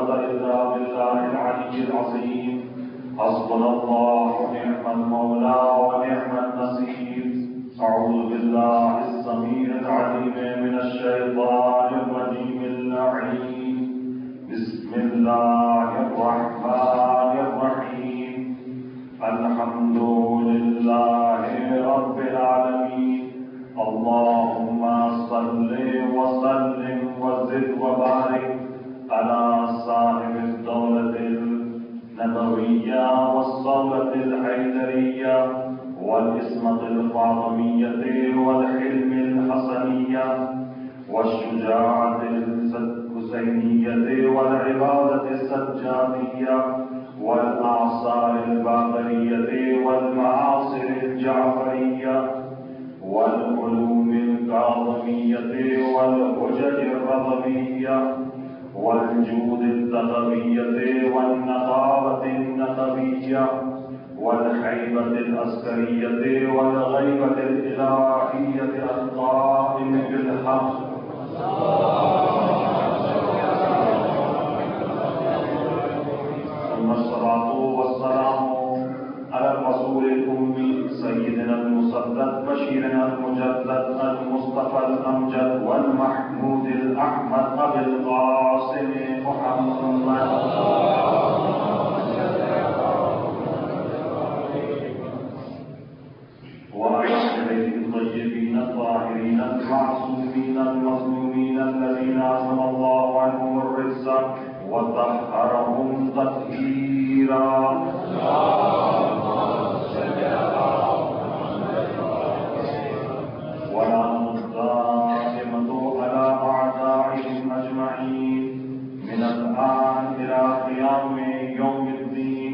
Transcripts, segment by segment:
قوة إلا بالله العلي العظيم. حسبنا الله ونعم المولى ونعم النصير. أعوذ بالله السميع العليم من الشيطان الرجيم اللعين. بسم الله الرحمن الرحيم. الحمد لله رب العالمين. اللهم صل وسلم وزد وبارك على صاحب الدولة النبوية والصولة الحيدرية والعصمة الفاطمية والحلم الحسنية والشجاعة الحسينية والعبادة السجادية والآثار الباقرية والمعاصر الجعفرية والعلوم الكاظمية والحجج الرضوية والجود التغوية والنقاوة النقوية والخيبة العسكرية والغيبة الإلهية القائم بالحق. ثم الصلاة والسلام على الرسول الأمي سيدنا المصدق بشيرنا المجدد المصطفى الأمجد والمحمود الأحمد أبي القاسم محمد وعلى آله الطيبين الطاهرين المعصومين المظلومين الذين عصم الله عنهم الرجس وطهرهم تطهيرا. ولعنة الدائمة على أعدائهم أجمعين من الآن إلى قيام يوم الدين.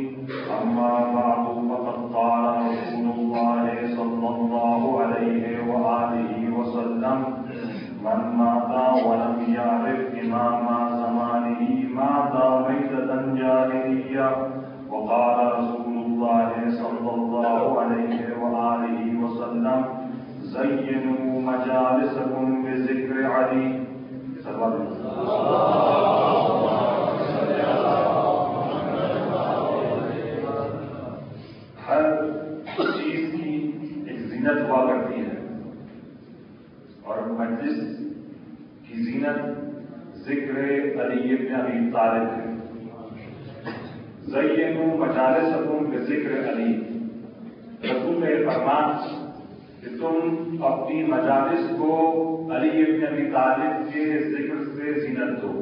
أما بعد فقد قال رسول الله صلى الله عليه وآله وسلم: من مات ولم يعرف إمام زمانه مات ميتة جاهلية. وقال رسول الله صلى الله عليه وآله وسلم: زينوا مجالسكم بذكر علي. ہر چیز کی ایک زینت ہوا کرتی ہے اور مجلس کی زینت ذکر علی ابن ابی طالب ہے. زینوا مجالسکم بذکر علی. رسول کا یہ فرمان کہ تم اپنی مجالس کو علی ابن ابی طالب کے ذکر سے زینت دو.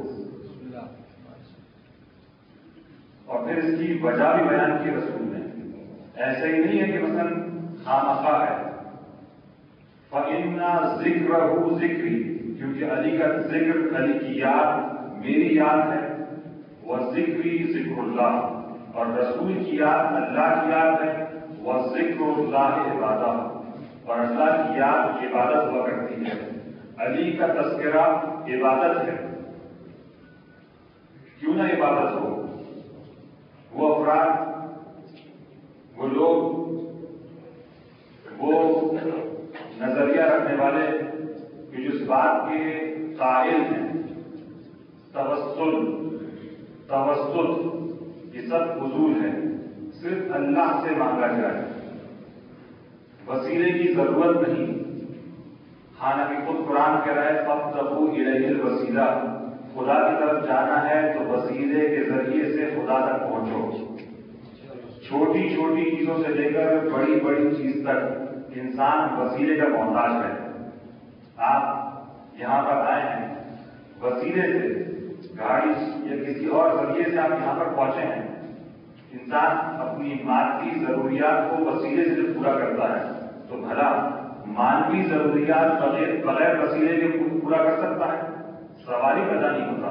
اور پھر اس کی وجہ بھی بیان کی رسول نے. ایسا ہی نہیں ہے کہ مثلا خامخواہ ہے. فَإِنَّ ذِكْرَهُ ذِكْرِي، کیونکہ علی کا ذکر، علی کی یاد میری یاد ہے. وَذِكْرِي ذِكْرُ اللَّهِ، اور رسول کی یاد اللہ کی یاد ہے. وَذِكْرُ اللَّهِ عِبَادَةُ، اور اللہ کی یاد عبادت ہوا کرتی ہے. علی کا تذکرہ عبادت ہے. کیوں نہ عبادت ہو؟ وہ افراد، وہ لوگ، وہ نظریہ رکھنے والے کہ جو اس بات کے قائل ہیں توسل یہ سب فضول ہے، صرف اللہ سے مانگا جائے، وسیلے کی ضرورت نہیں. حالانکہ خود قرآن کہہ رہا ہے فابتغوا الیہ الوسیلہ، خدا کی طرف جانا ہے تو وسیلے کے ذریعے سے خدا تک پہنچو. چھوٹی چھوٹی چیزوں سے لے کر بڑی بڑی چیز تک انسان وسیلے کا محتاج ہے. آپ یہاں پر آئے ہیں وسیلے سے، گاڑی یا کسی اور ذریعے سے آپ یہاں پر پہنچے ہیں. انسان اپنی مادی ضروریات کو وسیلے سے پورا کرتا ہے تو بھلا مانوی ضروریات بغیر وسیلے کے پورا کر سکتا ہے؟ سوال ہی پیدا نہیں ہوتا.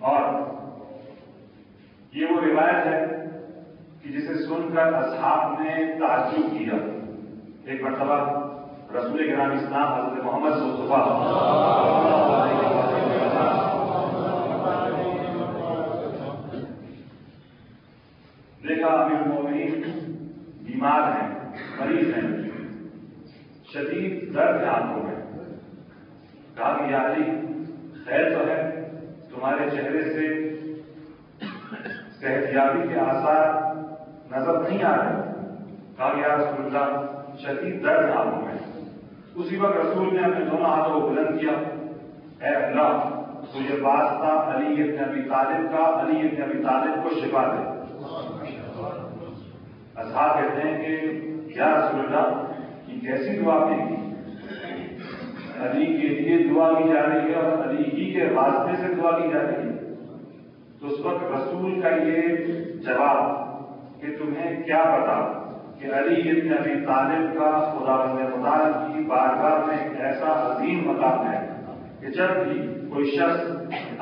اور یہ وہ روایت ہے کہ جسے سن کر اصحاب نے تعجب کیا. ایک مرتبہ رسول کرام اسلام حضرت محمد مصطفیٰ دیکھا امیر المومنین بیمار ہیں، مریض ہیں، شدید درد ہے آنکھوں میں. کہا کہ یا علی خیر تو ہے، تمہارے چہرے سے صحتیابی کے آثار نظر نہیں آ رہے. کہا یا رسول اللہ شدید درد ہے آنکھوں میں. اسی وقت رسول نے اپنے دونوں ہاتھوں کو بلند کیا. اے اللہ تجھے واسطہ علی ابن ابی طالب کا، علی ابن ابی طالب کو شفا دے. اصحاب کہتے ہیں کہ یا رسول اللہ یہ کیسی دعا آپ نے کی؟ علی کے لیے دعا کی جا رہی ہے اور علی ہی کے واسطے سے دعا کی جا رہی ہے. تو اس وقت رسول کا یہ جواب کہ تمہیں کیا پتا کہ علی ابن ابی طالب کا خداوند متعال کی بارگاہ میں ایک ایسا عظیم مقام ہے کہ جب بھی کوئی شخص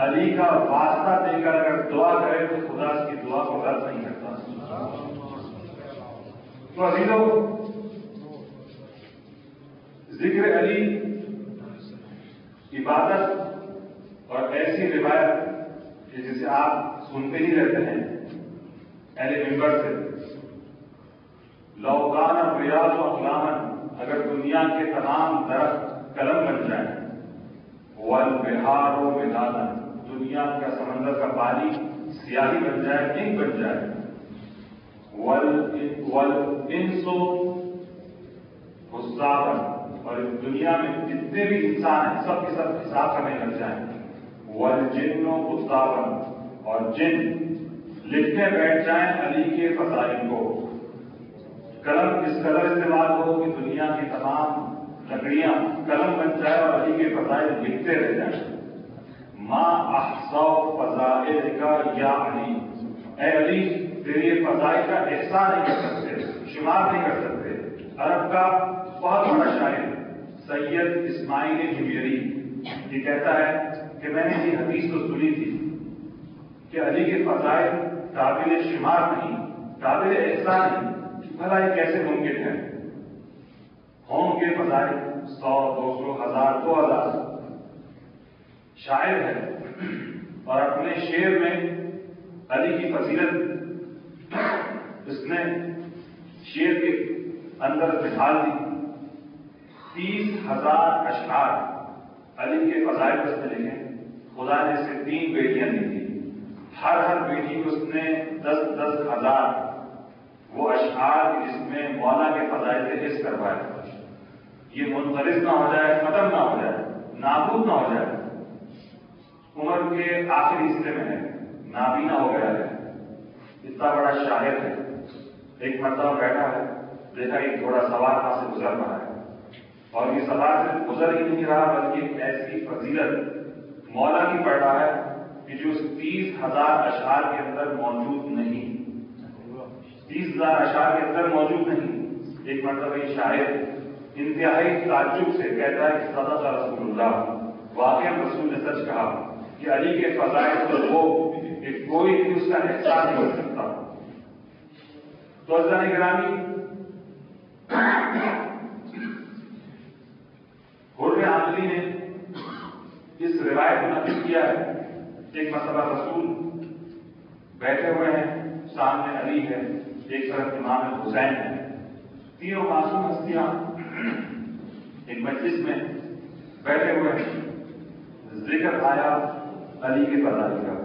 علی کا واسطہ دے کر اگر دعا کرے تو خدا اس کی دعا کو رد نہیں کرتا. تو عزیزو، ذکر علی عبادت اور ایسی روایت کہ جسے آپ سنتے ہی رہتے ہیں اہل منبر سے، لو کان الریاض اقلاما، اگر دنیا کے تمام درخت قلم بن جائیں، والبحار مدادا، دنیا کا سمندر کا پانی سیاہی بن جائے، انک بن جائے، والانس حسابا، اور اس دنیا میں جتنے بھی انسان ہیں سب کے سب حساب کرنے لگ جائیں، والجن حسابا، اور جن لکھنے بیٹھ جائیں علی کے فضائل کو. قلم اس قدر استعمال ہو کہ دنیا کی تمام لکڑیاں قلم بن جائے اور علی کے فضائل لکھتے رہ جائیں. ما احصا فضائل کا یا علی، اے علی تیری فضائل کا احصاء نہیں کر سکتے، شمار نہیں کر سکتے. عرب کا بہت بڑا شاعر سید اسماعیل حمیری یہ کہتا ہے کہ میں نے یہ حدیث تو سنی تھی کہ علی کے فضائل قابل شمار نہیں، قابل احصاء نہیں. بھلا یہ کیسے ممکن ہے؟ ہوں گے فضائل 100، 200، 1000، 2000. شاعر ہے اور اپنے شعر میں علی کی فضیلت اس نے شعر کے اندر بٹھال دی. 30,000 اشعار علی کے فضائل پر اس نے لکھے. خدا نے اسے 3 بیٹیاں دی تھی، ہر بیٹی کو اس نے 10,000 وہ اشعار جس میں مولا کے فضائل سے حص کروایا. یہ منقرض نہ ہو جائے، ختم نہ ہو جائے، نابود نہ ہو جائے. عمر کے آخری حصے میں ہے، نابینا ہو گیا ہے. اتنا بڑا شاعر ہے. ایک مرتبہ بیٹھا ہے، دیکھا ایک گھوڑا سوار وہاں سے گزر رہا ہے اور یہ سوار صرف گزر ہی نہیں رہا بلکہ ایک ایسی فضیلت مولا کی پڑھ رہا ہے کہ جو اس 30,000 اشعار کے اندر موجود نہیں. 30,000 اشعار کے اندر موجود نہیں. ایک مرتبہ یہ شاعر انتہائی تعجب سے کہتا ہے کہ صدق رسول اللہ، واقعہ رسول نے سچ کہا کہ علی کے فضائل تو وہ کہ کوئی بھی اس کا احساس نہیں ہو سکتا. تو عزیزان گرامی، حر عاملی نے اس روایت کو نقل کیا ہے. ایک مرتبہ رسول بیٹھے ہوئے ہیں، سامنے علی ہے، ایک طرف امام حسین ہے. تینوں معصوم ہستیاں ایک مجلس میں بیٹھے ہوئے ہیں. ذکر آیا علی کے فضائل کا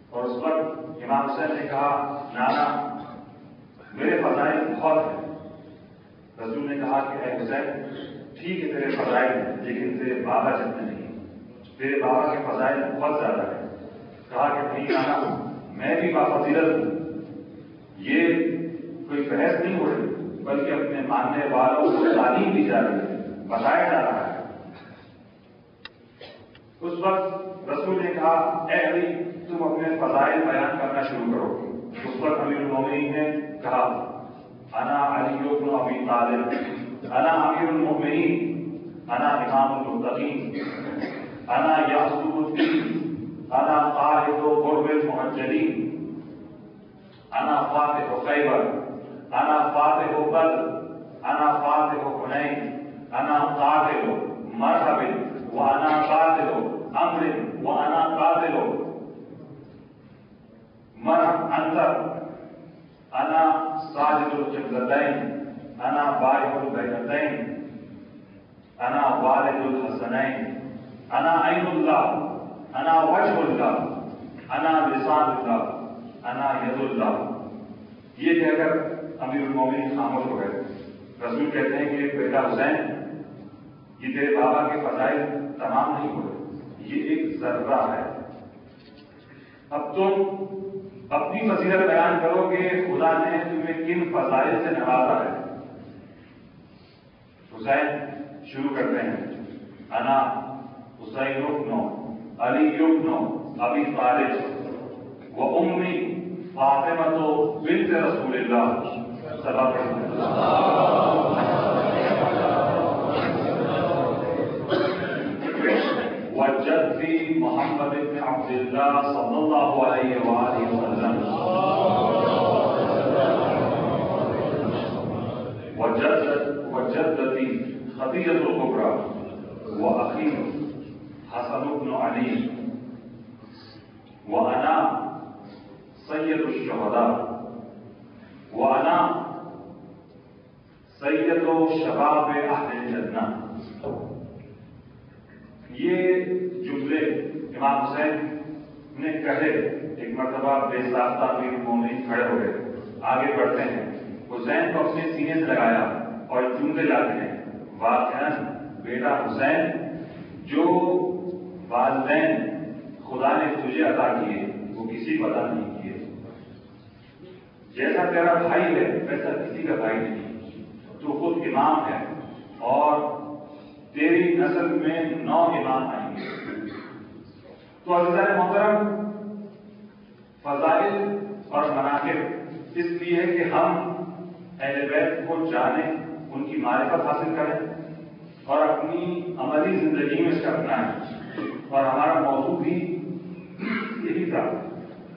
اور اس وقت امام حسین نے کہا نانا میرے فضائل بہت ہیں. رسول نے کہا کہ اے حسین ٹھیک ہے تیرے فضائل ہیں لیکن تیرے بابا جتنے نہیں، تیرے بابا کے فضائل بہت زیادہ ہیں. کہا کہ نہیں نانا میں بھی بافضیلت ہوں. یہ کوئی بحث نہیں ہو رہی بلکہ اپنے ماننے والوں کو تعلیم دی جا رہی ہے، بتایا جا رہا ہے. اس وقت رسول نے کہا اے علی تم اپنے فضائل بیان کرنا شروع کرو. اس وقت امیر المومنین نے کہا انا علی بن ابی طالب، انا امیر المومنین، انا امام المتقین، انا یعصب الدین، انا قائد غر المحجلین، انا فاتح خیبر، انا فاتح بدر، انا فاتح حنین، انا قاتل مرحب وانا قاتل امر وانا قاتل مرحب انصر، انا ساجد القبلتین، انا بارئ البیتین، انا والد الحسنین، انا عین اللہ، انا وجہ اللہ، انا لسان اللہ، انا ید اللہ، یہ کہہ کر امیر المومنین خاموش ہو گئے۔ رسول کہتے ہیں کہ بیٹا حسین، یہ تیرے بابا کے فضائل تمام نہیں ہوئے، یہ ایک ذرہ ہے۔ اب تم اپنی فضیلت بیان کرو کہ خدا نے تمہیں کن فضائل سے نوازا ہے۔ حسین شروع کرتے ہیں، انا حسین ابن علی ابن ابی طالب و امی فاطمہ بنت رسول اللہ صلی اللہ علیہ وسلم وجدی محمد بن عبد اللہ صلی اللہ علیہ وآلہ وسلم وجدتی خدیجہ الکبریٰ واخی حسن بن علی وانا سید الشہداء وانا سید شباب اہل الجنہ۔ یہ جملے امام حسین نے کہے، ایک مرتبہ بے ساختہ امیر المومنین کھڑے ہو گئے، آگے بڑھتے ہیں، حسین کو اپنے سینے سے لگایا اور چومتے جاتے ہیں، واقعاً بیٹا حسین، جو والدین خدا نے تجھے عطا کیے وہ کسی کو عطا نہیں کیے، جیسا تیرا بھائی ہے ویسا کسی کا بھائی نہیں، تو خود امام ہے اور تیری نسل میں 9 امام آئیں گے۔ تو عزیزان محترم، فضائل اور مناقب اس لیے ہے کہ ہم اہل بیت کو جانیں، ان کی معرفت حاصل کریں اور اپنی عملی زندگی میں اس کا اپنائیں۔ اور ہمارا موضوع بھی یہی تھا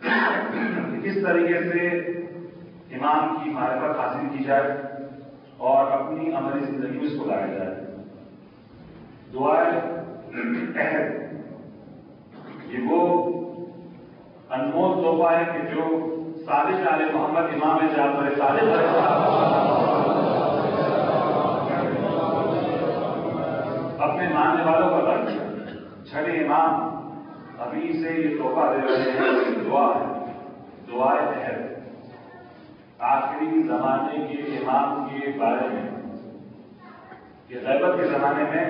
کہ کس طریقے سے امام کی معرفت حاصل کی جائے اور اپنی عملی زندگی میں اس کو لایا جائے۔ دعائے عہد یہ وہ انمول تحفہ ہے کہ جو صادق آل محمد امام جعفر صادق علیہ السلام اپنے ماننے والوں کو عطا کیا۔ چھٹے امام ابھی سے یہ تحفہ دے رہے ہیں، دعا ہے، دعائے عہد۔ آخری زمانے کے امام کے بارے میں، یہ غیبت کے زمانے میں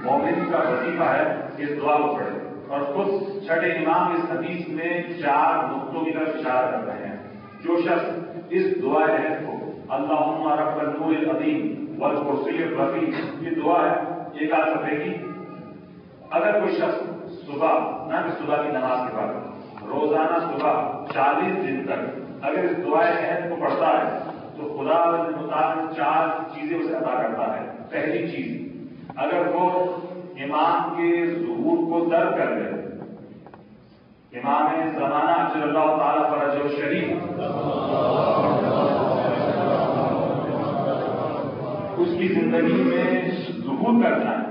مومن کا وظیفہ ہے کہ اس دعا کو پڑھے، اور خود چھٹے امام اس حدیث میں 4 نقطوں کی طرف اشارہ کر رہے ہیں۔ جو شخص اس دعائے عہد کو اللہم رب النور العظیم والکرسی الرفیع، یہ دعا ہے 1 آدھ صفحے کی، اگر کوئی شخص صبح، نہ کہ صبح کی نماز کے بعد، روزانہ صبح 40 دن تک اگر اس دعائے عہد کو پڑھتا ہے تو خدا مطابق 4 چیزیں اسے عطا کرتا ہے۔ پہلی چیز، اگر وہ امام کے ظہور کو درک کر لے، امام زمانہ اجل اللہ تعالیٰ فرجہ شریف اس کی زندگی میں ظہور کرنا ہے،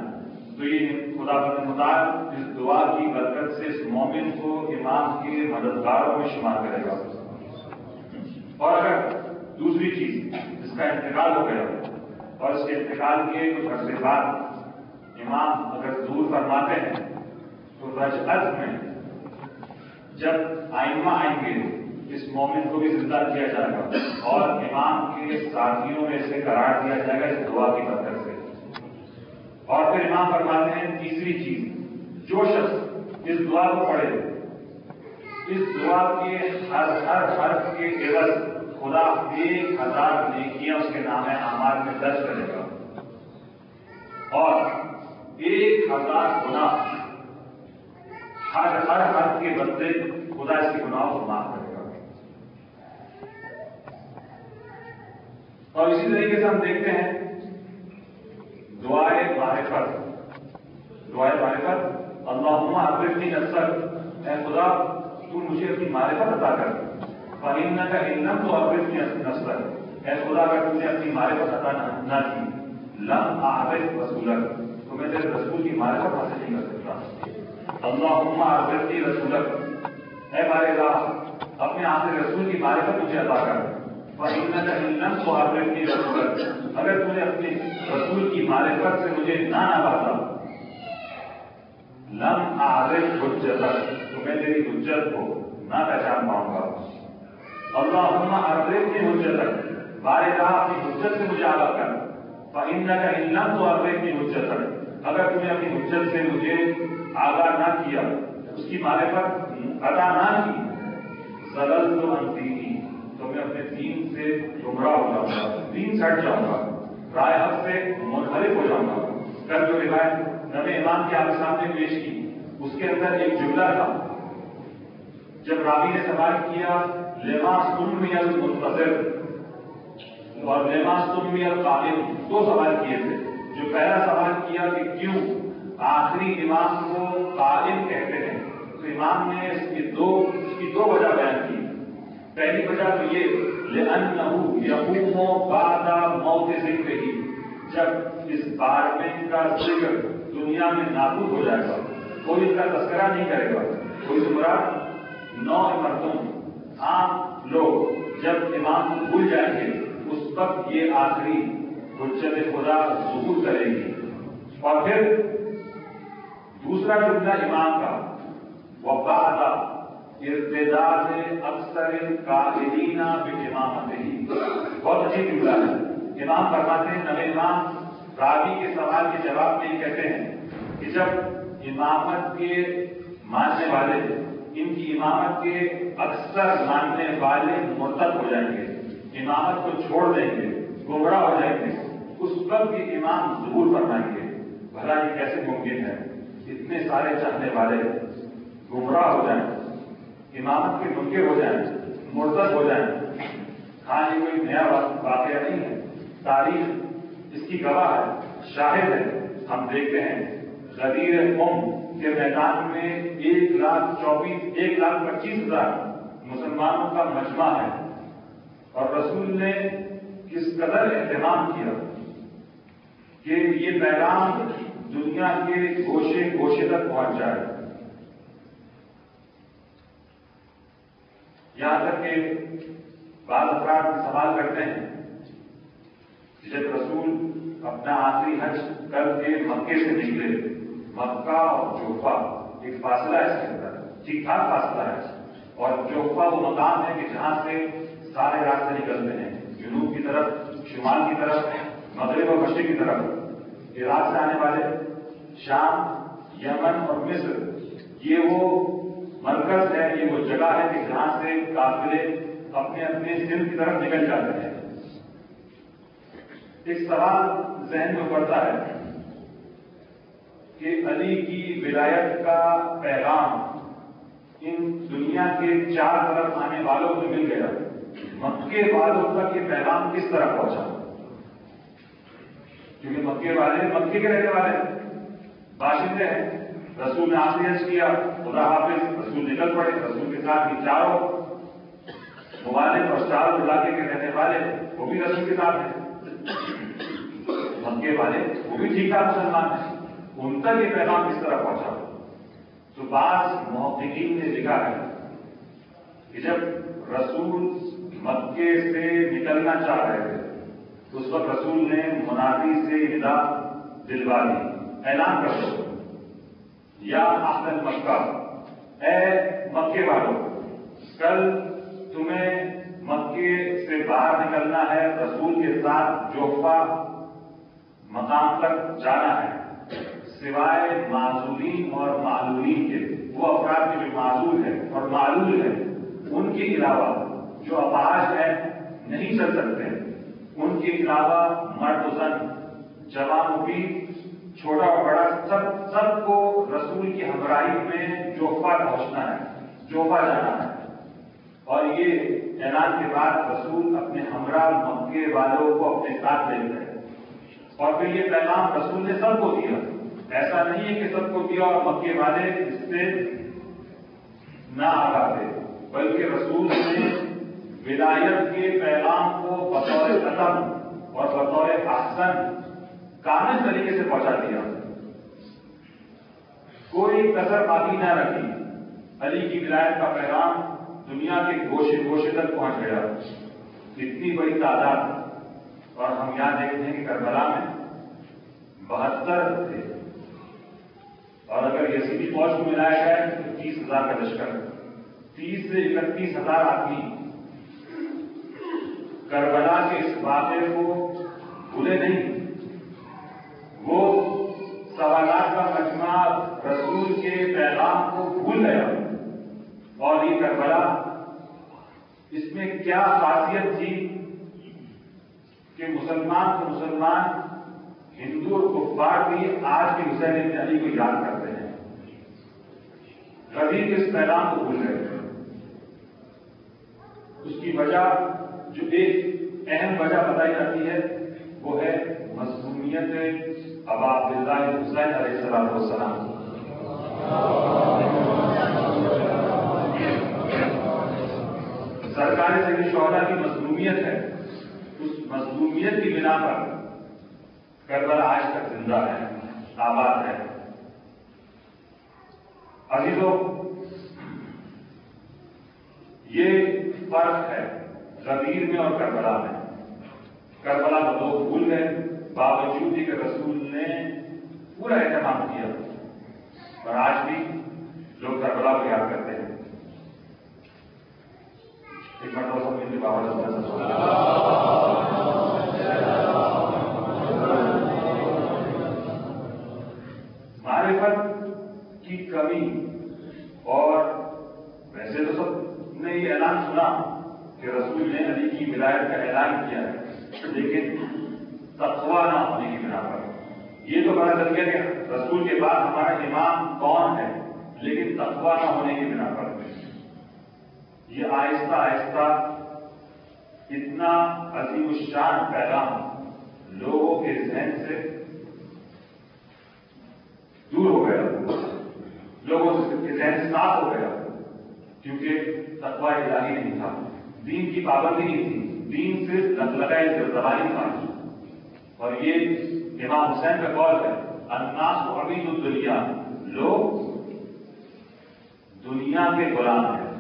تو یہ خدا مطابق اس دعا کی برکت سے اس مومن کو امام کے مددگاروں میں شمار کرے گا۔ اور اگر دوسری چیز، اس کا انتقال ہو گیا اور اس کے انتقال کے کچھ عرصے بعد امام اگر ظہور فرماتے ہیں تو رجعت میں جب آئمہ آئیں گے اس مومن کو بھی زندہ کیا جائے گا اور امام کے ساتھیوں میں اسے قرار دیا جائے گا اس دعا کی برکت سے۔ اور پھر امام فرماتے ہیں تیسری چیز، جو شخص اس دعا کو پڑھے، اس دعا کے ہر حرف کے عوض خدا 1000 نیکیاں اس کے نام اعمال میں درج کرے گا اور 1000 گناہ ہر حرف کے بدلے خدا اس کے گناہوں کو معاف کرے گا۔ اور اسی طریقے سے ہم دیکھتے ہیں دعائے معرفت، دعائے معرفت، اللہم عرفنی نفسک، اے خدا تو مجھے اپنی معرفت عطا کر، فإنک إن لم تعرفنی نفسک، اے خدا اگر تم نے اپنی معرفت عطا نہ کی، لم اعرف رسولک، تو میں تیرے رسول کی معرفت حاصل نہیں کر سکتا۔ اللہم عرفنی رسولک، اے بارے راہ اپنے آخر رسول کی معرفت مجھے عطا کر، فإنک إن لم تعرفنی رسولک، اگر تم نے اپنے رسول کی معرفت سے مجھے نہ نوازا، لم اعرف حجتک، تو میں تیری حجت کو نہ پہچان پاؤں گا. اللہم عرفنی حجتک، بارے کہا اپنی حجت سے مجھے آگاہ کر. فإنک ان لم تعرفنی حجتک، اگر تم نے اپنی حجت سے مجھے آگاہ نہ کیا، اس کی معرفت عطا نہ کی، زللت عن دینی، تو میں اپنے دین سے گمراہ ہو جاؤں گا، دین سے ہٹ جاؤں گا، رائے حق سے منحرف ہو جاؤں گا. کل جو روایت نبی امام کے آپ کے سامنے پیش کی، اس کے اندر ایک جملہ تھا. جب راوی نے سوال کیا لما سمی المنتظر اور لما سمی القائم، دو سوال کیے تھے. جو پہلا سوال کیا کہ کیوں آخری امام کو قائم کہتے ہیں، تو امام نے اس کی دو وجہ بیان کی. پہلی وجہ تو یہ لأنه يقوم بعد موت ذکرہ، جب اس بارگاہ کا ذکر دنیا میں نابود ہو جائے گا، کوئی اس کا تذکرہ نہیں کرے گا. کوئی مراد نوع مردوں، عام لوگ جب امام کو بھول جائیں گے، اس وقت یہ آخری حجت خدا ظہور کرے گی. اور پھر دوسرا جملہ امام کا وبعد ارتداد اکثر القائلین بامامتہ، بہت اچھی جملہ ہے. امام فرماتے ہیں، نبی امام راوی کے سوال کے جواب میں یہ کہتے ہیں کہ جب امامت کے ماننے والے، ان کی امامت کے اکثر ماننے والے مرتد ہو جائیں گے، امامت کو چھوڑ دیں گے، گمراہ ہو جائیں گے، اس وقت یہ امام ظہور فرمائیں گے. بھلا یہ کیسے ممکن ہے؟ اتنے سارے چاہنے والے گمراہ ہو جائیں، امامت کے منکر ہو جائیں، مرتد ہو جائیں. ہاں یہ کوئی نیا واقعہ نہیں ہے، تاریخ اس کی گواہ ہے، شاہد ہے. ہم دیکھتے ہیں غدیر قوم کے میدان میں 1,25,000 مسلمانوں کا مجمع ہے، اور رسول نے کس قدر اہتمام کیا کہ یہ پیغام دنیا کے گوشے گوشے تک پہنچ جائے. یہاں تک کہ بعض افراد سوال کرتے ہیں کہ جب رسول اپنا آخری حج کر کے مکے سے نکلے، مکہ اور جوفا ایک فاصلہ ہے، اس کے اندر ٹھیک ٹھاک فاصلہ ہے، اور جوفا وہ مقام ہے کہ جہاں سے سارے راستے نکلتے ہیں، جنوب کی طرف، شمال کی طرف، مغرب اور مشرق کی طرف. عراق سے آنے والے، شام، یمن اور مصر، یہ وہ مرکز ہے، یہ وہ جگہ ہے کہ جہاں سے قافلے اپنے اپنے سندھ کی طرف نکل جاتے ہیں. ایک سوال ذہن میں پڑتا ہے کہ علی کی ولایت کا پیغام ان دنیا کے چار طرف آنے والوں کو مل گیا، مکے والوں تک یہ پیغام کس طرح پہنچا؟ کیونکہ مکے والے مکے کے رہنے والے باشندے ہیں. رسول نے آخری حج کیا، خدا حافظ، رسول نکل پڑے، رسول کے ساتھ یہ چاروں ممالک اور چاروں علاقے کے رہنے والے وہ بھی رسول کے ساتھ ہیں. مکے والے وہ بھی ٹھیک ٹھاک مسلمان ہیں، ان تک یہ پیغام کس طرح پہنچا؟ تو بعض محققین نے لکھا ہے کہ جب رسول مکے سے نکلنا چاہ رہے تھے تو اس وقت رسول نے منادی سے ندا دلوا دی، اعلان کر دو یا اہل مکہ، اے مکے والوں، کل تمہیں مکے سے باہر نکلنا ہے، رسول کے ساتھ جوفا مقام تک جانا ہے، سوائے معذورین اور معلولین کے، وہ افراد کے جو معذور ہیں اور معلول ہیں ان کے علاوہ، جو اپاہج ہیں نہیں چل سکتے، ان کے علاوہ مرد و زن، جوان و پیر، چھوٹا اور بڑا، سب کو رسول کی ہمراہی میں جوفا پہنچنا ہے، جوفا جانا ہے. اور یہ اعلان کے بعد رسول اپنے ہمراہ مکے والوں کو اپنے ساتھ لے گئے، اور پھر یہ پیغام رسول نے سب کو دیا. ایسا نہیں ہے کہ سب کو دیا اور مکے والے اس سے نہ آگاہ تھے، بلکہ رسول نے ولایت کے پیغام کو بطور ختم اور بطور احسن کامل طریقے سے پہنچا دیا، کوئی کسر باقی نہ رکھی. علی کی ولایت کا پیغام دنیا کے گوشے گوشے تک پہنچ گیا. اتنی بڑی تعداد، اور ہم یہاں دیکھتے ہیں کہ کربلا میں 72 تھے، اور اگر یزیدی فوج کو ملایا جائے تو 30,000 کا لشکر، 30 سے 31,000 آدمی کربلا کے اس واقعے کو بھولے نہیں. وہ سوالات کا مجموعہ رسول کے پیغام کو بھول گیا. اور یہ کربلا، اس میں کیا خاصیت تھی کہ مسلمان تو مسلمان، ہندو اور کفار بھی آج بھی حسین ابن علی کو یاد کرتے ہیں. کبھی بھی اس پیغام کو بھول گئے. اس کی وجہ، جو ایک اہم وجہ بتائی جاتی ہے، وہ ہے مظلومیت ابا عبداللہ حسین علیہ السلام. سرکار سید شہداء کی مظلومیت ہے. اس مظلومیت کی بنا پر کربلا آج تک زندہ ہے، آباد ہے. عزیزوں، یہ فرق ہے غدیر میں اور کربلا میں. کربلا کو لوگ بھول گئے، باوجود کہ رسول نے پورا اہتمام کیا، اور آج بھی لوگ کربلا کو یاد کرتے ہیں. ایک مرتبہ سب مل کے بابا معرفت کی کمی. اور ویسے تو سب نے یہ اعلان سنا کہ رسول نے علی کی ولایت کا اعلان کیا ہے، لیکن تقویٰ نہ ہونے کی بنا پر یہ تو پتا چل گیا کہ رسول کے بعد ہمارا امام کون ہے، لیکن تقویٰ نہ ہونے کی بنا پر یہ آہستہ آہستہ اتنا عظیم الشان پیغام لوگوں کے ذہن سے دور ہو گیا، لوگوں کے ذہن سے صاف ہو گیا، کیونکہ تقویٰ الہی نہیں تھا، دین کی پابندی نہیں تھی، دین صرف لگلگائے زبانی تھا. اور یہ امام حسین کا قول ہے، الناس عبید الدنیا، لوگ دنیا کے غلام ہیں.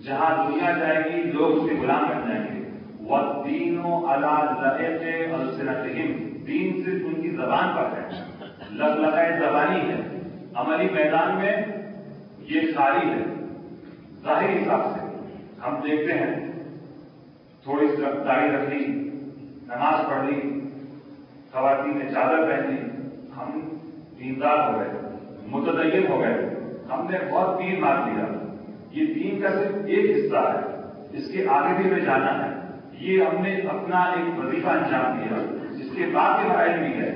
جہاں دنیا جائے گی لوگ اس کے غلام بن جائیں گے. وَالدِّينُ عَلَىٰ لَائِقِ أَلْسِنَتِهِمْ، دین صرف ان کی زبان پر ہے، لگلگائے زبانی ہے، عملی میدان میں یہ خالی ہے. ظاہری حساب سے ہم دیکھتے ہیں، تھوڑی سی داڑھی رکھ لی، نماز پڑھ لی، خواتین نے چادر پہن لی، ہم دیندار ہو گئے، متدین ہو گئے، ہم نے بہت تیر مار لیا. یہ دین کا صرف ایک حصہ ہے، اس کے آگے بھی ہمیں جانا ہے. یہ ہم نے اپنا ایک وظیفہ انجام دیا، اس کے بعد کے فرائض بھی ہے.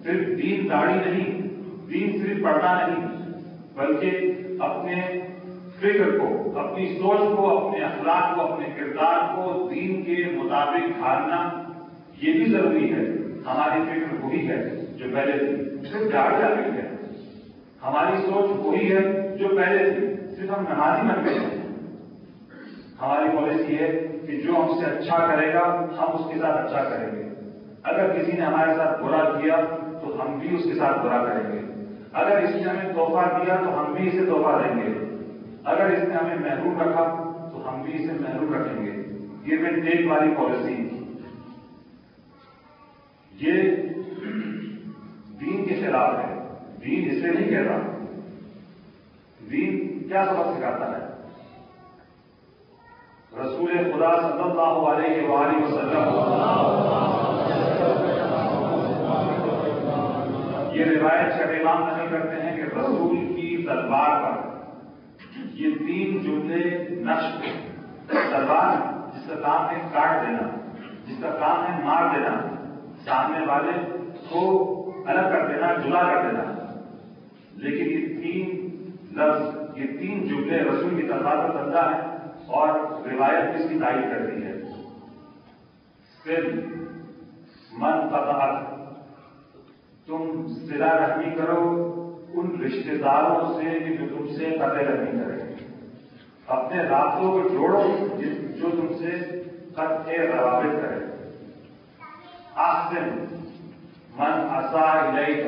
صرف دین داڑھی نہیں، دین صرف پڑھنا نہیں، بلکہ اپنے فکر کو، اپنی سوچ کو، اپنے اخلاق کو، اپنے کردار کو دین کے مطابق ڈھالنا یہ بھی ضروری ہے. ہماری فکر وہی ہے جو پہلے تھی، صرف داڑھی آ گئی ہے. ہماری سوچ وہی ہے جو پہلے تھی، صرف ہم نمازی بن گئے ہیں. ہماری پالیسی ہے کہ جو ہم سے اچھا کرے گا ہم اس کے ساتھ اچھا کریں گے. اگر کسی نے ہمارے ساتھ برا کیا تو ہم بھی اس کے ساتھ برا کریں گے. اگر اس نے ہمیں تحفہ دیا تو ہم بھی اسے تحفہ دیں گے. اگر اس نے ہمیں محروم رکھا تو ہم بھی اسے محروم رکھیں گے. یہ میں ٹیک والی پالیسی، یہ دین کے خلاف ہے. دین اسے نہیں کہتا. دین کیا سبق سکھاتا ہے؟ رسول خدا صلی اللہ علیہ وآلہ وسلم یہ روایت کا امام نہیں کرتے ہیں کہ رسول کی تلوار پر یہ 3 جملے نقش، تلوار جس کا کام ہے کاٹ دینا، جس کا کام ہے مار دینا، سامنے والے کو الگ کر دینا، جدا کر دینا. لیکن یہ 3 لفظ، یہ 3 جملے رسول کی تلوار پر بنتا ہے، اور روایت اس کی تائید کرتی ہے. صرف من قطعت، تم صلہ رحمی کرو ان رشتہ داروں سے جو تم سے قطع رحمی کرے. اپنے رابطوں کو جوڑو جو تم سے قطع روابط کرے. احسن من اساء الیک،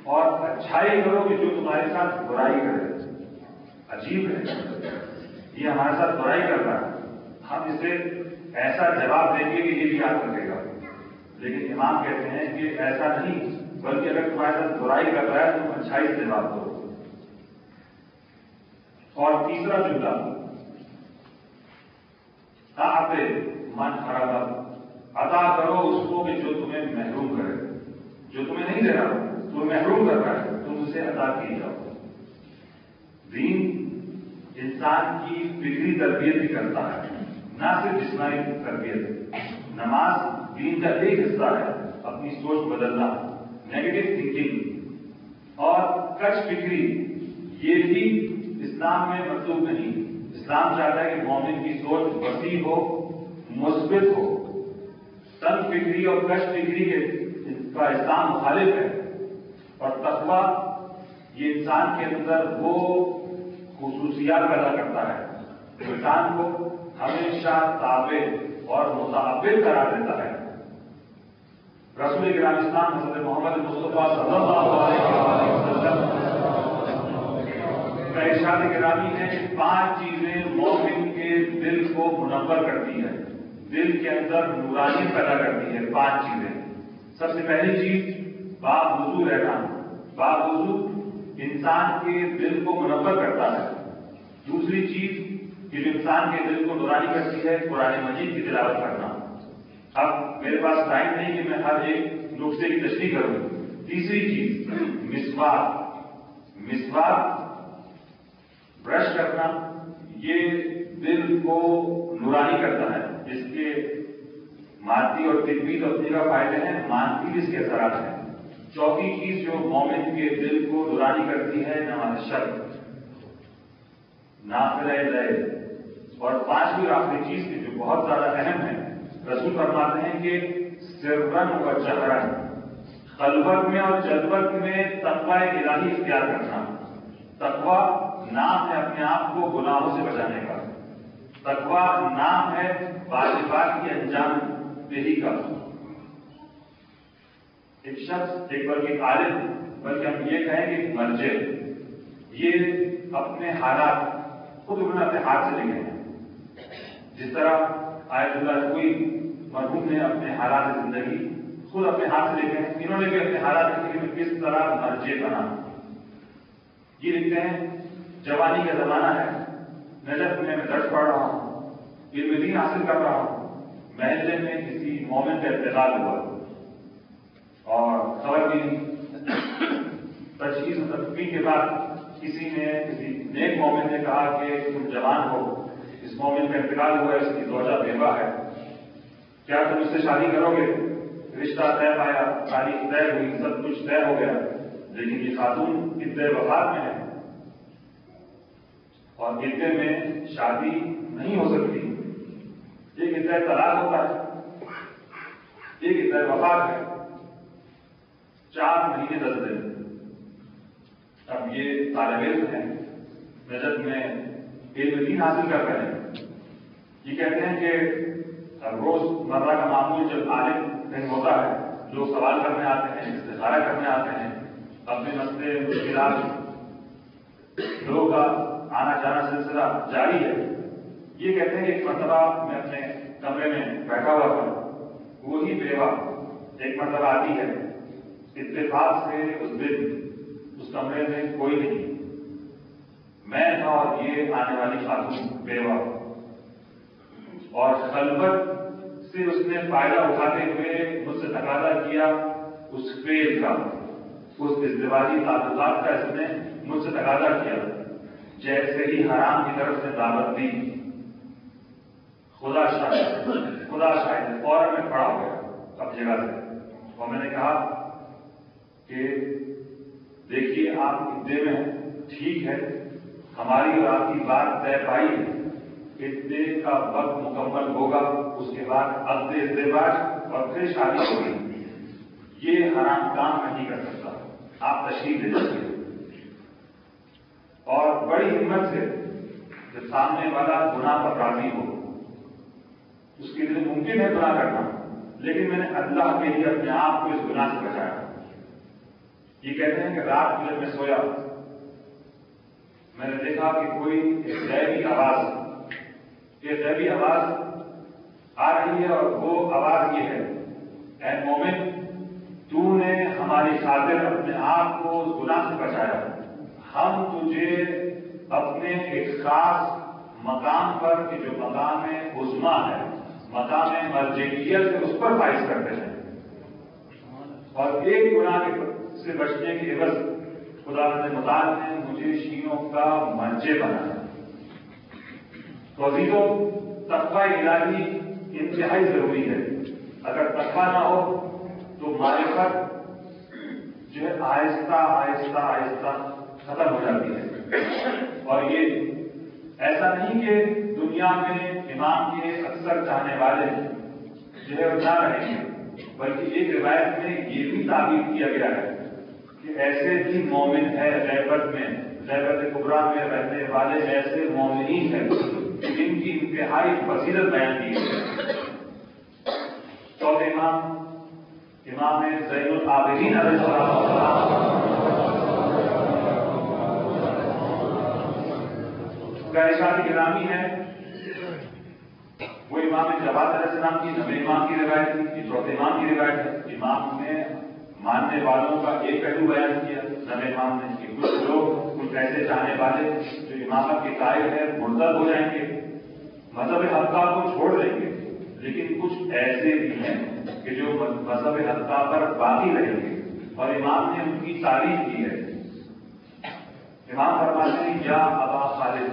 اور اچھائی کرو کہ جو تمہارے ساتھ برائی کرے. عجیب ہے، یہ ہمارے ساتھ برائی کر رہا ہے، ہم اسے ایسا جواب دیں گے کہ یہ بھی یاد رکھے گا. لیکن امام کہتے ہیں کہ ایسا نہیں، بلکہ اگر تمہارے ساتھ برائی کر رہا ہے تو اچھائی سے بات کرو. اور تیسرا جملہ تعطے من حرمت، عطا کرو اس کو کہ جو تمہیں محروم کرے، جو تمہیں نہیں دے رہا تمہیں محروم کر رہا ہے تم اسے عطا کیے جاؤ. دین انسان کی فکری تربیت بھی کرتا ہے، نہ صرف جسمانی تربیت. نماز دین کا ایک حصہ ہے. اپنی سوچ بدلنا، نیگیٹو تھنکنگ اور کچ فکری یہ بھی اسلام میں مطلوب نہیں. اسلام چاہتا ہے کہ مومن کی سوچ وسیع ہو، مثبت ہو. تنگ فکری اور کچ فکری کا اسلام مخالف ہے. اور تقویٰ یہ انسان کے اندر وہ خصوصیات پیدا کرتا ہے جو انسان کو ہمیشہ تابع اور متعبد قرار دیتا ہے. رسول کرام اسلام حضرت محمد مصطفیٰ صلی اللہ علیہ وسلم کا ارشاد گرامی ہے کہ 5 چیزیں مومن کے دل کو منور کرتی ہے، دل کے اندر نورانیت پیدا کرتی ہے. 5 چیزیں. سب سے پہلی چیز باوضو رہنا. باوضو انسان کے دل کو منور کرتا ہے. دوسری چیز کہ جو انسان کے دل کو نورانی کرتی ہے قرآن مجید کی تلاوت کرنا. اب میرے پاس ٹائم نہیں کہ میں ہر ایک نقطے کی تشریح کروں. تیسری چیز مسواک. مسواک برش کرنا یہ دل کو نورانی کرتا ہے. اس کے مادی اور طبی تبدیلی کا فائدے ہیں، مانتی اس کے اثرات ہیں. چوتھی چیز جو مومن کے دل کو نورانی کرتی ہے نماز شب، نافلہ لیل. اور 5ویں اور آخری چیز کی جو بہت زیادہ اہم ہے، رسول فرماتے ہیں کہ سرن و جہرن، خلوت میں اور جلوت میں تقوی الہی اختیار کرنا. تقوی نام ہے اپنے آپ کو گناہوں سے بچانے کا. تقوی نام ہے واجبات کی انجام دہی کا. ایک شخص، ایک بلکہ عالم، بلکہ ہم یہ کہیں کہ مرجع، یہ اپنے حالات خود انہوں نے اپنے ہاتھ سے لکھے ہیں. جس طرح آیت اللہ کوئی مرحوم نے اپنے حالات زندگی خود اپنے ہاتھ سے لکھے ہیں، انہوں نے بھی اپنے حالات زندگی میں کس طرح مرجع بنا. یہ لکھتے ہیں جوانی کا زمانہ ہے، نجف میں درس پڑھ رہا ہوں، علم دین حاصل کر رہا ہوں. محلے میں کسی مومن کا انتقال ہوا اور خبر ملی. تجہیز و تدفین کے بعد کسی نیک مومن نے کہا کہ تم جوان ہو، اس مومن کا انتقال ہوا ہے، اس کی زوجہ بیوہ ہے، کیا تم اس سے شادی کرو گے؟ رشتہ طے پایا، تاریخ طے ہوئی، سب کچھ طے ہو گیا، لیکن یہ خاتون عدہ وفات میں ہے اور عدے میں شادی نہیں ہو سکتی. ایک عدہ طلاق ہوتا ہے، ایک عدہ وفات ہے. 4 مہینے 10 دن. اب یہ طالب علم ہیں، نجف میں علم دین حاصل کر رہے ہیں. یہ کہتے ہیں کہ روز مرہ کا معمول جب عالم دن ہوتا ہے، لوگ سوال کرنے آتے ہیں، استخارہ کرنے آتے ہیں، اپنے مسئلے مشکلات لوگوں کا آنا جانا سلسلہ جاری ہے. یہ کہتے ہیں کہ ایک مرتبہ میں اپنے کمرے میں بیٹھا ہوا تھا، وہی بیوہ ایک مرتبہ آتی ہے. اتفاق سے اس دن اس کمرے میں کوئی نہیں، میں تھا اور یہ آنے والی خاتون بیوہ. اور خلوت سے اس نے فائدہ اٹھاتے ہوئے مجھ سے تقاضا کیا اس فیل کا، اس ازدواجی تعلقات کا اس نے مجھ سے تقاضا کیا. جیسے ہی حرام کی طرف سے دعوت دی، خدا شاہد فوراً میں کھڑا ہو گیا اب جگہ سے. اور میں نے کہا کہ دیکھیے آپ عدے میں ٹھیک ہے، ہماری اور آپ کی بات طے پائی ہے، عدے کا وقت مکمل ہوگا، اس کے بعد عقد ازدواج اور پھر شادی ہوگی. یہ حرام کام نہیں کر سکتا، آپ تشریف لے سکتے. اور بڑی ہمت سے جب سامنے والا گناہ پر راضی ہو، اس کے لیے ممکن ہے گناہ کرنا، لیکن میں نے اللہ کے لیے اپنے آپ کو اس گناہ سے بچایا. یہ کہتے ہیں کہ رات کو جب میں سویا، میں نے دیکھا کہ کوئی ایک غیبی آواز آ رہی ہے، اور وہ آواز یہ ہے: اے مومن، تو نے ہماری خاطر اپنے آپ کو گناہ سے بچایا، ہم تجھے اپنے ایک خاص مقام پر کہ جو مقام عظمیٰ ہے، مقام مرجعیت ہے، اس پر فائز کرتے ہیں، اور ایک گناہ سے بچنے کے عوض خدا متعال نے مجھے شیعوں کا مرجع بنایا۔ تو عزیزوں، تقویٰ الہی انتہائی ضروری ہے۔ اگر تقویٰ نہ ہو تو معرفت جو ہے آہستہ آہستہ آہستہ ختم ہو جاتی ہے، اور یہ ایسا نہیں کہ دنیا میں امام کے اکثر چاہنے والے جو ہے نہ رہیں گے، بلکہ ایک روایت میں یہ بھی تعبیر کیا گیا ہے کہ ایسے بھی مومن ہے غیبت میں، غیبت کبریٰ میں رہنے والے ایسے مومنین ہیں جن کی انتہائی فضیلت بیان کی ہے۔ چوتھے امام زین العابدین علیہ السلام کا ارشاد گرامی ہے، وہ امام جواد علیہ السلام کی نویں امام کی روایت تھی، یہ چوتھے امام کی روایت ہے۔ امام نے ماننے والوں کا ایک پہلو بیان کیا نویں امام نے کہ کچھ لوگ، کچھ ایسے چاہنے والے جو امامت کے قائل ہیں مرتد ہو جائیں گے، مذہب حقہ کو چھوڑ دیں گے، لیکن کچھ ایسے بھی ہیں کہ جو مذہب حقہ پر باقی رہیں گے، اور امام نے ان کی تعریف کی ہے۔ امام فرماتے ہیں یا ابا خالد،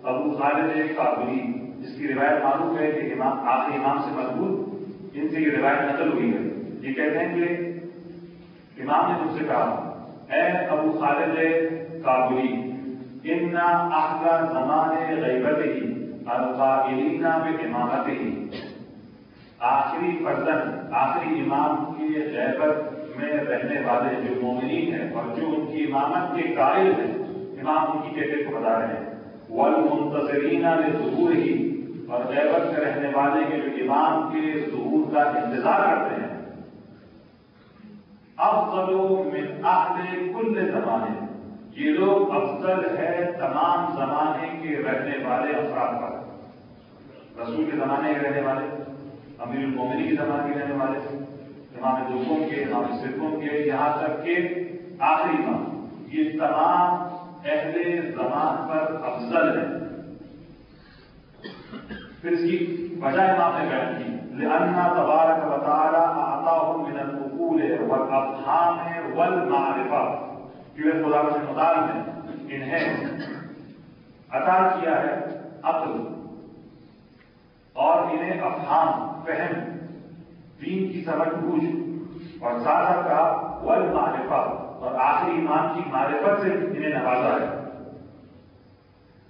ابو خالد کابلی، جس کی روایت معروف ہے کہ امام آخری امام سے مضبوط ان سے یہ روایت نقل ہوئی ہے۔ یہ کہتے ہیں کہ امام نے مجھ سے کہا، اے ابو خالد کابلی، ان احلی زمان غیبتہ القائلین بامامتہ، آخری فرزند، آخری امام کی غیبت میں رہنے والے جو مومنین ہیں اور جو ان کی امامت کے قائل ہیں، امام ان کی کیفیت کو بتا رہے ہیں، والمنتظرین لظہورہ، اور غیبت میں رہنے والے کے جو امام کے ظہور کا انتظار کرتے ہیں، افضل من اہل کل زمانے، یہ لوگ افضل ہے تمام زمانے کے رہنے والے افراد پر، رسول کے زمانے کے رہنے والے، امیر المومنین کے زمانے کے رہنے والے، امام دوستوں کے، امام صدیقوں کے، یہاں تک کہ آخری امام، یہ تمام اہل زمان پر افضل ہے۔ پھر اس کی وجہ امام نے بیان کی، لأن تبارک و تعالی اعطاهم من العقول والافہام والمعرفہ، کیونکہ خدا متعال نے انہیں عطا کیا ہے عقل اور انہیں افہام، فہم، دین کی سمجھ بوجھ، اور ساتھ ساتھ کہا والمعرفہ، اور آخری امام کی معرفت سے انہیں نوازا ہے۔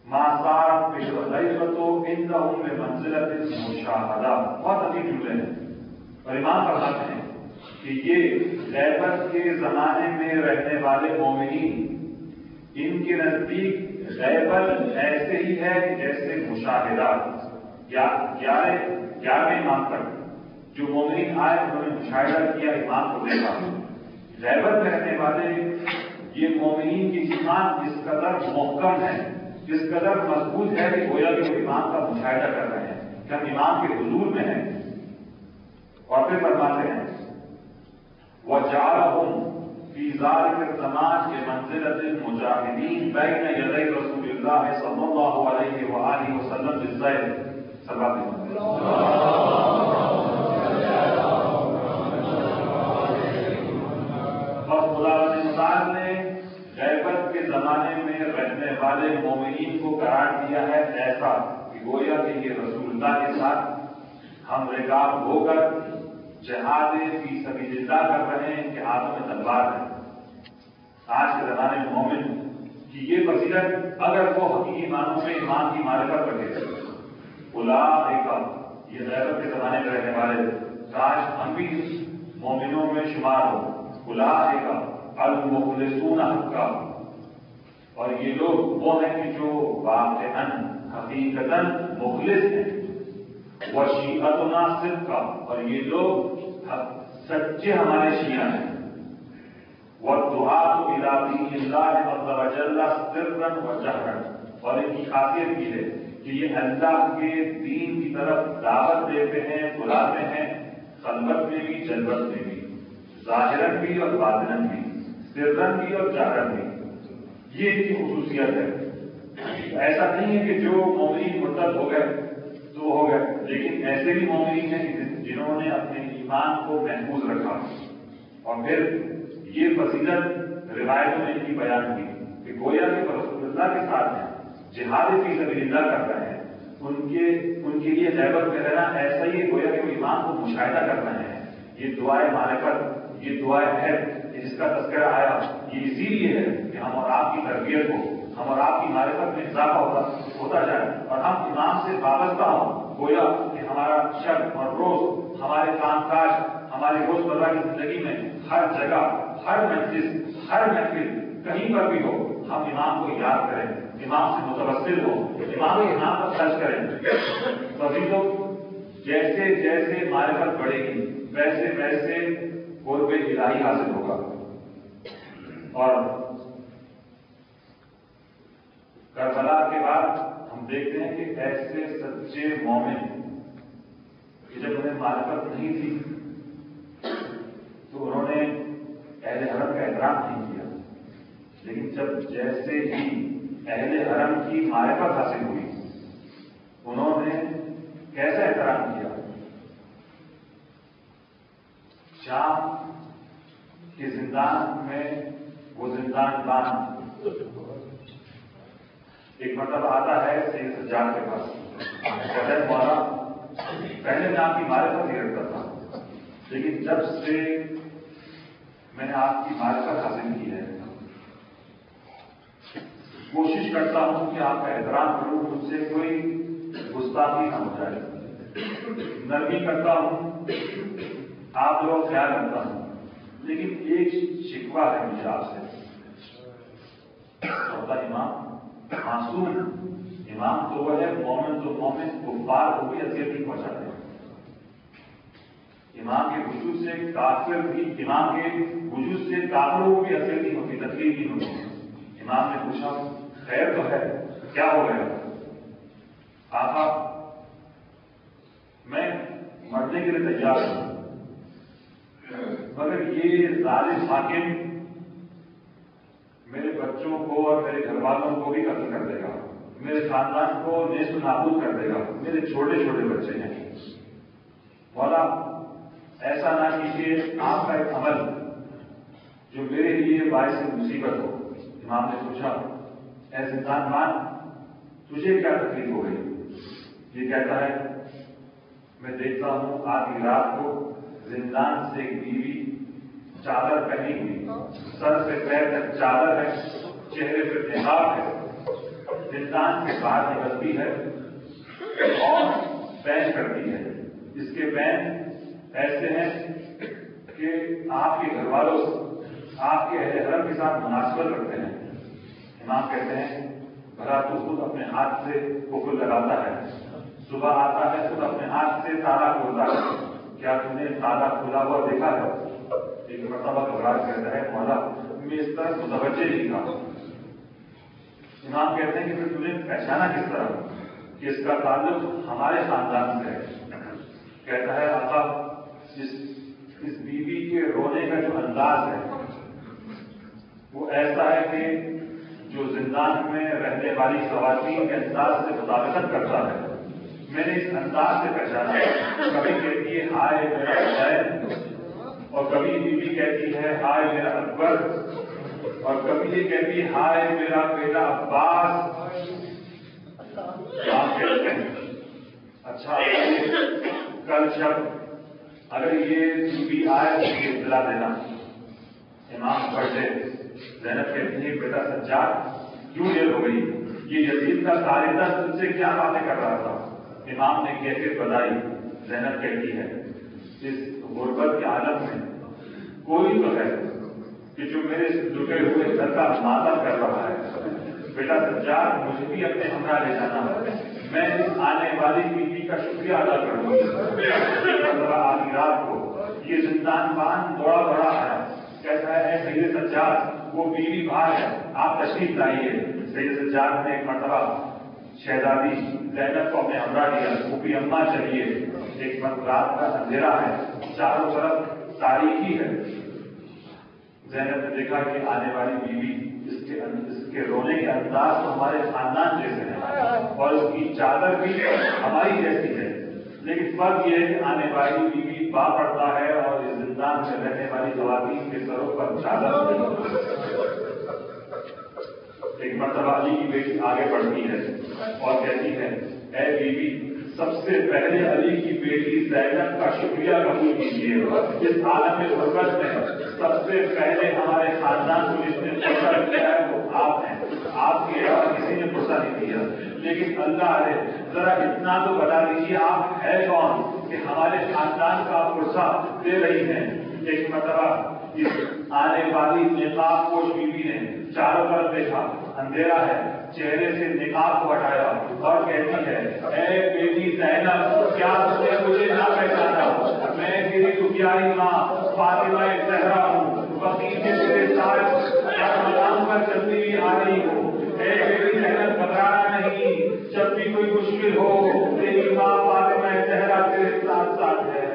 ما صارت بالغیبۃ عندهم بمنزلۃ المشاہدہ، بہت عجیب جملے ہیں، اور امام فرماتے ہیں کہ یہ غیبت کے زمانے میں رہنے والے مومنین، ان کے نزدیک غیبت ایسے ہی ہے جیسے مشاہدہ۔ 11ویں امام تک جو مومنین آئے انہوں نے مشاہدہ کیا، امام کو دیکھا۔ غیبت میں رہنے والے یہ مومنین کی ایمان اس قدر محکم ہے، اس قدر مضبوط ہے کہ گویا کہ وہ امام کا مشاہدہ کر رہے ہیں کہ ہم امام کے حضور میں ہیں۔ اور پھر فرماتے ہیں وَجَعَلَهُمْ فِي ذَلِكَ الزَّمَانِ بِمَنزِلَةِ الْمُجَاهِدِينَ بَيْنَ يَدَيْ رَسُولِ اللَّهِ صَلَّى اللَّهُ عَلَيْهِ وَآلِهِ وَسَلَّمَ بِالزَّيْنِ صلی اللہ علیہ وسلم۔ اور خدا تعالی نے غیبت کے زمانے میں رہنے والے مومنین کو قرار دیا ہے ایسا کہ گویا کہ یہ رسول اللہ کے ساتھ ہم رکاب ہو کر جہاد فی سبیل اللہ کر رہے ہیں کہ ہاتھوں میں تلوار ہے۔ آج کے زمانے میں مومن کی یہ فضیلت اگر وہ حقیقی معنوں میں ایمان کی معرفت رکھے، اولئک، یہ غیبت کے زمانے میں رہنے والے، کاش ہم بھی مومنوں میں شمار ہوں، اولئک المخلصون حقا، اور یہ لوگ وہ ہیں کہ جو واقعاً حقیقتاً مخلص ہیں، وشیعتنا صدقا، اور یہ لوگ سچے ہمارے شیعہ ہیں، والدعاة إلى دین اللہ عز وجل سرا وجہرا، اور ان کی خاصیت یہ ہے کہ یہ اللہ کے دین کی طرف دعوت دیتے ہیں، بلاتے ہیں، خلوت میں بھی جلوت میں بھی، ظاہراً بھی اور باطناً بھی، سرن بھی اور جاہراً بھی، یہ ان کی خصوصیت ہے۔ ایسا نہیں ہے کہ جو مومنین مرتد ہو گئے تو ہو گئے، لیکن ایسے بھی مومنین ہیں جنہوں نے اپنے ایمان کو محفوظ رکھا، اور پھر یہ فضیلت روایتوں نے ان کی بیان کی کہ گویا کہ رسول اللہ کے ساتھ ہیں، جہاد فی سبیل اللہ کر رہے ہیں، ان کے لیے غیبت میں رہنا ایسا ہی گویا کہ وہ ایمان کو مشاہدہ کر رہے ہیں۔ یہ دعائے معرفت، یہ دعائے عہد جس کا تذکرہ آیا، یہ اسی لیے ہے کہ ہم اور آپ کی تربیت ہو، ہم اور آپ کی معرفت میں اضافہ ہوتا جائے، اور ہم ایمان سے وابستہ ہوں، گویا کہ ہمارا شب اور روز، ہمارے کام کاج، ہمارے روزمرہ کی زندگی میں ہر جگہ، ہر مجلس، ہر محفل، کہیں پر بھی ہو، ہم امام کو یاد کریں، امام سے متوسل ہو، امام کے نام پر خرچ کریں۔ کبھی تو جیسے جیسے معرفت بڑھے گی ویسے ویسے قرب الہی حاصل ہوگا۔ اور کربلا کے بعد ہم دیکھتے ہیں کہ ایسے سچے مومن کہ جب انہیں معرفت نہیں تھی تو انہوں نے اہل حرم کا احترام نہیں کیا، لیکن جب جیسے ہی اہل حرم کی معرفت حاصل ہوئی انہوں نے کیسا احترام کیا۔ شام کے زندان میں وہ زندان بان ایک مرتبہ آتا ہے سید سجاد کے پاس، کہتا ہے مولا پہلے میں آپ کی معرفت ہی رکھتا تھا، لیکن جب سے میں نے آپ کی معرفت حاصل کی ہے کوشش کرتا ہوں کہ آپ کا احترام کروں، مجھ سے کوئی گستاخی نہ ہو جائے، نرمی کرتا ہوں، آپ لوگ خیال رکھتا ہوں، لیکن ایک شکوہ ہے مجھے آپ سے۔ امام معصوم امام تو وہ ہے، مومن تو مومن، کفار کو بھی اذیت نہیں پہنچاتے، امام کے وجود سے کافر بھی، امام کے وجود سے کافروں کو بھی اذیت نہیں ہوتی، تکلیف نہیں ہوتی۔ امام نے پوچھا خیر تو ہے، کیا ہو گیا؟ آقا میں مرنے کے لیے تیار ہوں، مگر یہ ظالم حاکم میرے بچوں کو اور میرے گھر والوں کو بھی قتل کر دے گا، میرے خاندان کو نیست و نابود کر دے گا، میرے چھوٹے چھوٹے بچے ہیں، مولا ایسا نہ کیجیے، آپ کا ایک عمل جو میرے لیے باعث مصیبت ہو۔ امام نے پوچھا اے زندان مان تجھے کیا تکلیف ہو گئی؟ یہ کہتا ہے میں دیکھتا ہوں آدھی رات کو زندان سے ایک بیوی چادر پہنی ہوئی، سر سے پیر تک چادر ہے، چہرے پہ نقاب ہے، زندان سے باہر نکلتی ہے اور بین کرتی ہے۔ اس کے بین ایسے ہیں کہ آپ کے گھر والوں، آپ کے اہل حرم کے ساتھ مناسبت رکھتے ہیں۔ امام کہتے ہیں بھلا تو خود اپنے ہاتھ سے قفل لگاتا ہے، صبح آتا ہے خود اپنے ہاتھ سے تالا کھولتا ہے، کیا تم نے تالا کھولا ہوا دیکھا ہے؟ ایک مرتبہ گھبراہٹ کہتا ہے مولا میں اس طرح متوجہ نہیں تھا۔ امام کہتے ہیں کہ پھر تمہیں پہچانا کس طرح کہ اس کا تعلق ہمارے خاندان سے ہے؟ کہتا ہے آقا اس بیوی کے رونے کا جو انداز ہے وہ ایسا ہے کہ جو زندان میں رہنے والی خواتین کے انداز سے مطابقت کرتا ہے، میں نے اس انداز سے پہچانا۔ کبھی کہتی ہے ہائے میرا حسین، اور کبھی بیوی کہتی ہے ہائے میرا اکبر، اور کبھی یہ کہتی ہے ہائے میرا بیٹا عباس۔ آپ کہتے ہیں اچھا کل شب اگر یہ بیوی آئے تو یہ اطلاع دینا۔ امام پڑھتے زینب کہتی ہے بیٹا سجاد کیوں دیر ہو گئی؟ یہ یزید کا سارے تجھ سے کیا باتیں کر رہا تھا؟ امام نے کیفیت بتائی۔ زینب کہتی ہے اس غربت کے عالم میں کوئی تو ہے کہ جو میرے لٹے ہوئے گھر کا ماتم کر رہا ہے، بیٹا سجاد مجھے بھی اپنے ہمراہ لے جانا ہے، میں اس آنے والی بیوی کا شکریہ ادا کروں گا۔ آدھی رات کو یہ زندان بان دوڑا دوڑا آیا، کہتا ہے اے سید سجاد وہ بیوی باہر ہے، آپ تشریف لائیے۔ سید سجاد نے ایک مرتبہ شہزادی زینب کو اپنے ہمراہ لیا، پھوپھی اماں چلیے، ایک رات کا اندھیرا ہے، چاروں طرف تاریکی ہے، زینب نے دیکھا کہ آنے والی بیوی اس کے رونے کے انداز تو ہمارے خاندان جیسے ہیں اور اس کی چادر بھی ہماری جیسی ہے، لیکن فرق یہ ہے کہ آنے والی بیوی با پڑتا ہے اور اس زندان میں رہنے والی خواتین کے سروں پر چادر نہیں۔ ایک مرتبہ علی کی بیٹی آگے بڑھتی ہے اور کہتی ہے، اے بیوی، سب سے پہلے علی کی بیٹی زینب کا شکریہ قبول کیجیے۔ اس عالم غربت میں سب سے پہلے ہمارے خاندان کو جس نے پرسہ کیا ہے وہ آپ ہیں، آپ کے علاوہ کسی نے پرسہ نہیں کیا، لیکن اللہ علیہ ذرا اتنا تو بتا دیجیے آپ ہے کون کہ ہمارے خاندان کا پرسہ دے رہی ہیں۔ ایک مرتبہ اس آنے والی نقاب پوش بیوی نے چاروں طرف دیکھا، اندھیرا ہے، چہرے سے نقاب کو ہٹایا اور کہتی ہے، اے بیٹی زینب، کیا تم نے مجھے نہ پہچانا؟ میں تیری تو پیاری ماں فاطمہ زہرا ہوں، وکیل کے تیرے ساتھ مقام پر چلتی ہوئی آ رہی ہوں۔ اے بیٹی زینب، گھبرانا نہیں، جب بھی کوئی مشکل ہو تیری ماں فاطمہ زہرا تیرے ساتھ ساتھ ہے۔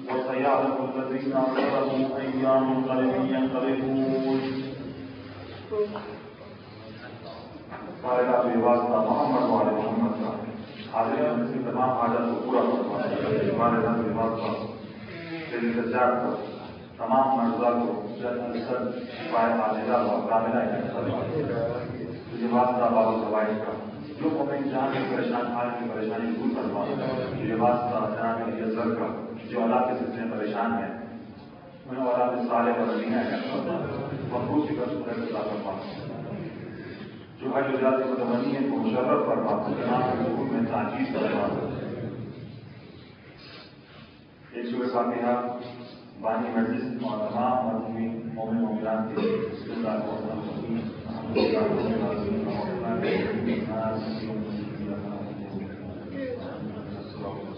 وسيعلم الذين ظلموا أيام منقلب ينقلبون۔ واسطہ محمد والے محمد کا حاضر کی تمام حاجت کو پورا کروانا، ہمارے رب واسطہ تیری سجاد کو تمام مرضا کو جلد شفایت عاجلہ و کاملہ تجھے واسطہ باب الفوائد کا جو مومن جہاں کی پریشان حال کی پریشانی دور کروا، تجھے واسطہ جناب علی اصغر کا جو اللہ کے سلسلے میں پریشان ہیں انہیں اولاد صالح اور نبینا ہے مخصوصی کا شکر ادا فرما، جو حج وجات متمنی ہے کو مشرف فرما، جناب کے حکم میں تعجیز فرما۔ ایک سورہ فاتحہ بانی مجلس اور تمام مرحومین مومن مومنات کے بسم اللہ الرحمن الرحیم الحمد للہ رب العالمین الرحمن الرحیم مالک یوم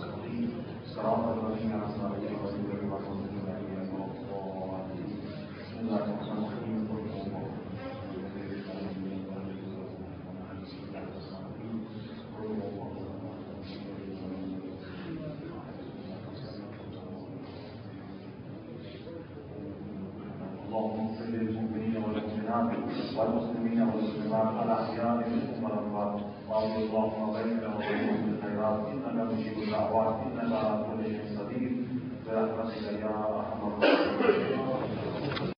الدین صراط الذین انعمت علیہم غیر المغضوب علیہم ولا الضالین۔ بسم اللہ الرحمن الرحیم اللهم اغفر للمؤمنين والمؤمنات والمسلمين والمسلمات الاحياء منهم والاموات واغفر اللهم بيننا وبينهم بالخيرات انك مجيب الدعوات انك على كل شيء قدير برحمتك يا ارحم الراحمين۔